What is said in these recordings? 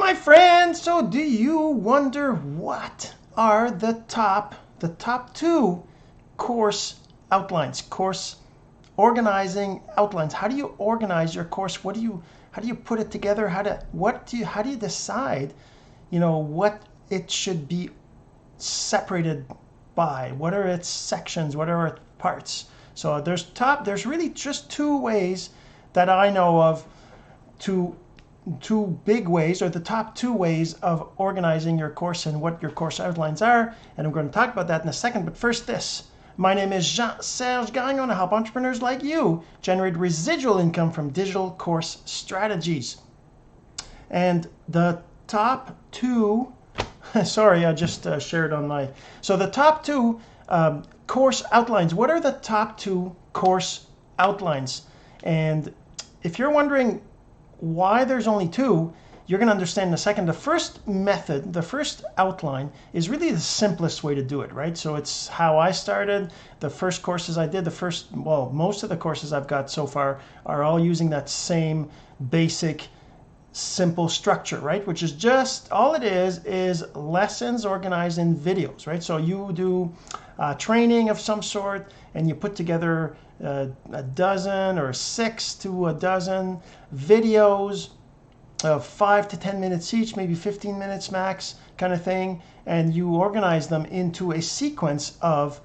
My friends, so do you wonder what are the top two course outlines, course organizing outlines? How do you organize your course? How do you put it together? How do you decide, what it should be separated by? What are its sections? What are its parts? So there's really just two ways that I know of, two big ways, or the top two ways of organizing your course and what your course outlines are. And I'm going to talk about that in a second. But first, this. My name is Jean-Serge. I want to help entrepreneurs like you generate residual income from digital course strategies. And the top two, sorry, I just shared on my, so the top two course outlines. What are the top two course outlines? And if you're wondering why there's only two, you're going to understand in a second. The first method, the first outline, is really the simplest way to do it, right? So it's how I started. The first courses I did, most of the courses I've got so far are all using that same basic, simple structure, right? Which is just, all it is lessons organized in videos, right? So you do training of some sort, and you put together a dozen or 6 to a dozen videos of 5 to 10 minutes each, maybe 15 minutes max, kind of thing, and you organize them into a sequence of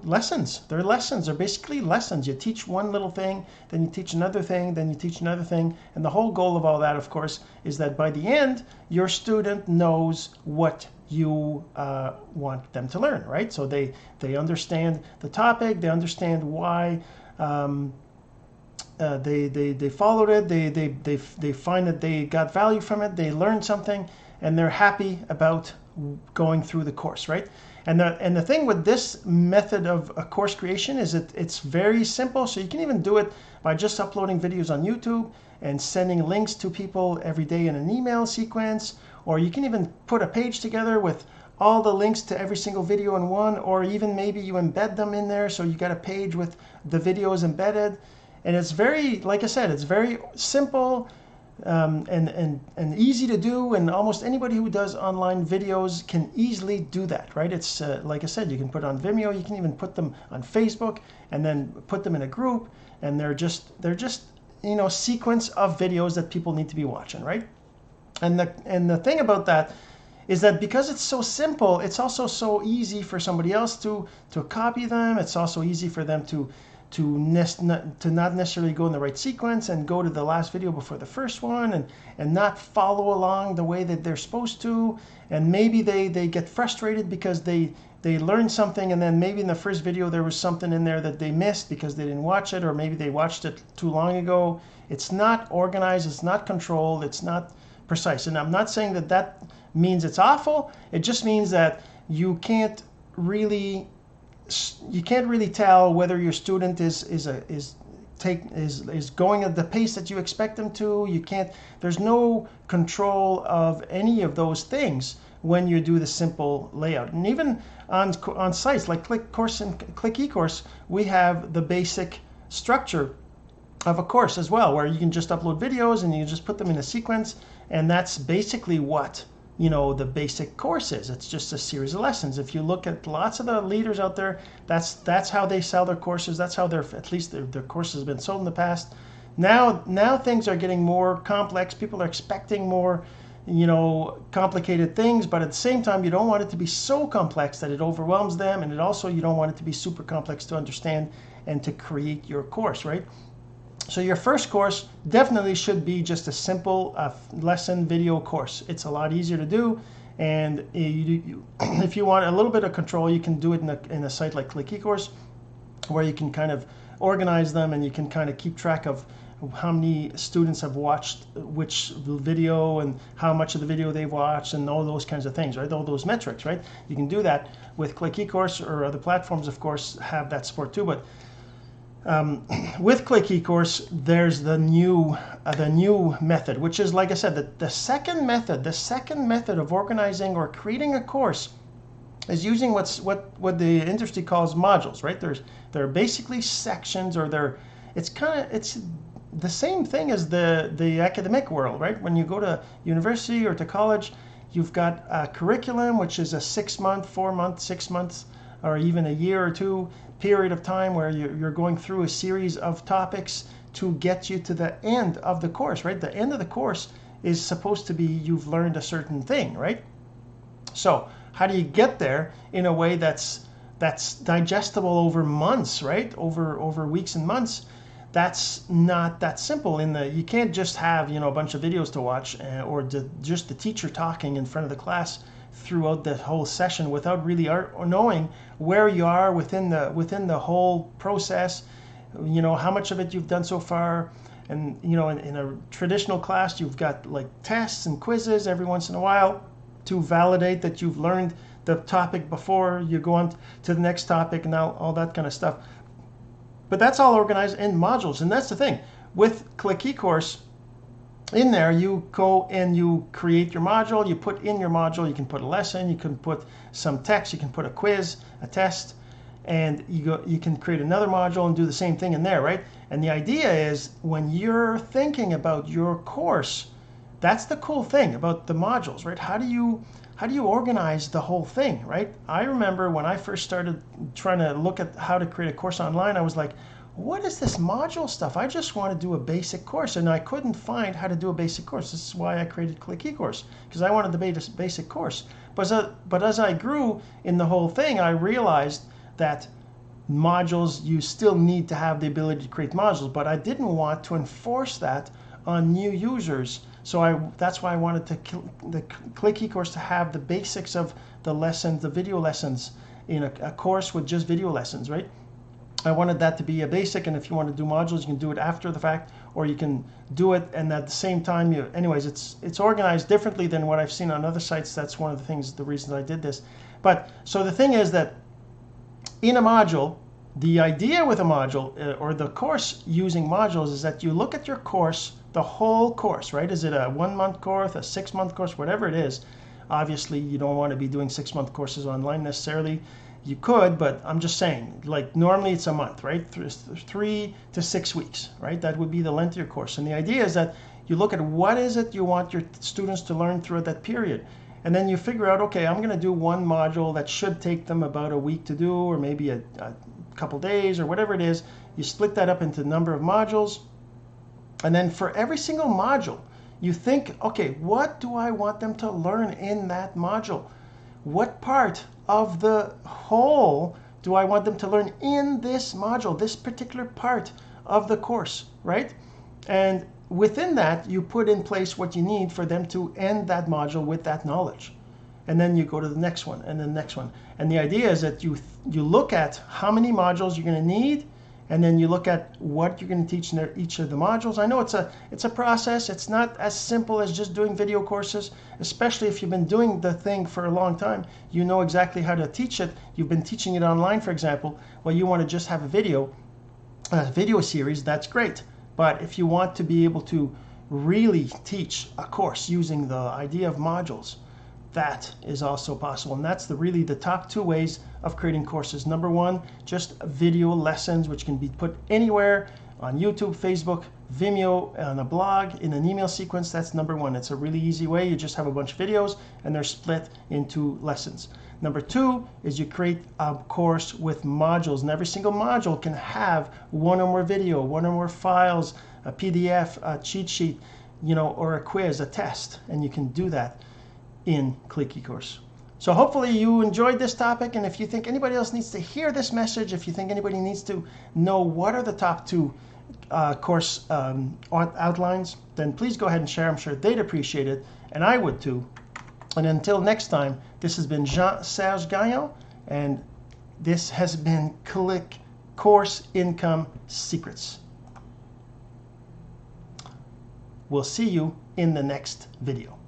lessons. They're lessons. They're basically lessons. You teach one little thing, then you teach another thing, then you teach another thing, and the whole goal of all that, of course, is that by the end, your student knows what you want them to learn, right? So they understand the topic, they understand why they followed it, they find that they got value from it, they learned something, and they're happy about going through the course, right? And the thing with this method of a course creation is it's very simple. So you can even do it by just uploading videos on YouTube and sending links to people every day in an email sequence, or you can even put a page together with all the links to every single video in one, or even maybe you embed them in there, so you got a page with the videos embedded. And it's very, like I said, it's very simple and easy to do, and almost anybody who does online videos can easily do that, right? It's like I said, you can put on Vimeo, you can even put them on Facebook, and then put them in a group, and they're just sequence of videos that people need to be watching, right? And the thing about that is that because it's so simple, it's also so easy for somebody else to copy them. It's also easy for them to not necessarily go in the right sequence and go to the last video before the first one, and not follow along the way that they're supposed to. And maybe they get frustrated because they learned something, and then maybe in the first video there was something in there that they missed because they didn't watch it, or maybe they watched it too long ago. It's not organized, it's not controlled, it's not precise. And I'm not saying that means it's awful. It just means that you can't really tell whether your student is going at the pace that you expect them to. There's no control of any of those things when you do the simple layout. And even on sites like ClickCourse and ClickEcourse, we have the basic structure of a course as well, where you can just upload videos and you just put them in a sequence, and that's basically what the basic course is. It's just a series of lessons. If you look at lots of the leaders out there, that's how they sell their courses. That's how their courses have been sold in the past. Now things are getting more complex. People are expecting more complicated things, but at the same time, you don't want it to be so complex that it overwhelms them, and you don't want it to be super complex to understand and to create your course, right? So your first course definitely should be just a simple lesson video course. It's a lot easier to do, and if you want a little bit of control, you can do it in a site like ClickEcourse, where you can kind of organize them, and you can kind of keep track of how many students have watched which video and how much of the video they've watched, and all those kinds of things, right? All those metrics, right? You can do that with ClickEcourse, or other platforms, of course, have that support too. But with ClickEcourse, there's the new method, which is, like I said, the second method of organizing or creating a course is using what the industry calls modules, right? They're basically sections, or it's the same thing as the academic world, right? When you go to university or to college, you've got a curriculum, which is a 6 month, 4 month, 6 months, or even a year or two period of time where you're going through a series of topics to get you to the end of the course, right? The end of the course is supposed to be you've learned a certain thing, right? So how do you get there in a way that's digestible over months, right? Over weeks and months? That's not that simple. You can't just have a bunch of videos to watch or just the teacher talking in front of the class throughout the whole session without really knowing where you are within the whole process. How much of it you've done so far. And in a traditional class, you've got like tests and quizzes every once in a while to validate that you've learned the topic before you go on to the next topic and all that kind of stuff. But that's all organized in modules. And that's the thing with Click eCourse. In there, you go and you create your module. You put in your module, you can put a lesson, you can put some text, you can put a quiz, a test, and you can create another module and do the same thing in there, right? And the idea is when you're thinking about your course, that's the cool thing about the modules, right? How do you organize the whole thing, right? I remember when I first started trying to look at how to create a course online, I was like, what is this module stuff? I just want to do a basic course, and I couldn't find how to do a basic course. This is why I created Click eCourse, because I wanted the basic course. But as I grew in the whole thing, I realized that modules, you still need to have the ability to create modules, but I didn't want to enforce that on new users. So that's why I wanted the Click eCourse to have the basics of the lessons, the video lessons in a course with just video lessons, right? I wanted that to be a basic, and if you want to do modules, you can do it after the fact, or you can do it and at the same time anyways, it's organized differently than what I've seen on other sites. That's one of the reasons I did this. But so the thing is that in a module, the idea with a module or the course using modules is that you look at your course, the whole course, right? Is it a 1 month course, a 6 month course, whatever it is? Obviously, you don't want to be doing 6 month courses online necessarily. You could, but I'm just saying, like normally it's a month, right? 3 to 6 weeks, right? That would be the length of your course. And the idea is that you look at what is it you want your students to learn throughout that period. And then you figure out, okay, I'm going to do one module that should take them about a week to do, or maybe a couple days, or whatever it is. You split that up into a number of modules. And then for every single module, you think, okay, what do I want them to learn in that module? What part of the whole do I want them to learn in this module, this particular part of the course, right? And within that, you put in place what you need for them to end that module with that knowledge. And then you go to the next one and the next one. And the idea is that you look at how many modules you're going to need, and then you look at what you're going to teach in each of the modules. I know it's a process. It's not as simple as just doing video courses, especially if you've been doing the thing for a long time. You know exactly how to teach it. You've been teaching it online, for example. Well, you want to just have a video series, that's great. But if you want to be able to really teach a course using the idea of modules, that is also possible. And that's really the top 2 ways of creating courses. Number 1, just video lessons, which can be put anywhere on YouTube, Facebook, Vimeo, on a blog, in an email sequence. That's number 1. It's a really easy way. You just have a bunch of videos and they're split into lessons. Number 2 is you create a course with modules, and every single module can have one or more video, one or more files, a PDF, a cheat sheet, or a quiz, a test, and you can do that in Click eCourse. So hopefully you enjoyed this topic, and if you think anybody else needs to hear this message, if you think anybody needs to know what are the top 2 course outlines, then please go ahead and share. I'm sure they'd appreciate it, and I would too. And until next time, this has been Jean-Serge Gagnon, and this has been Click Course Income Secrets. We'll see you in the next video.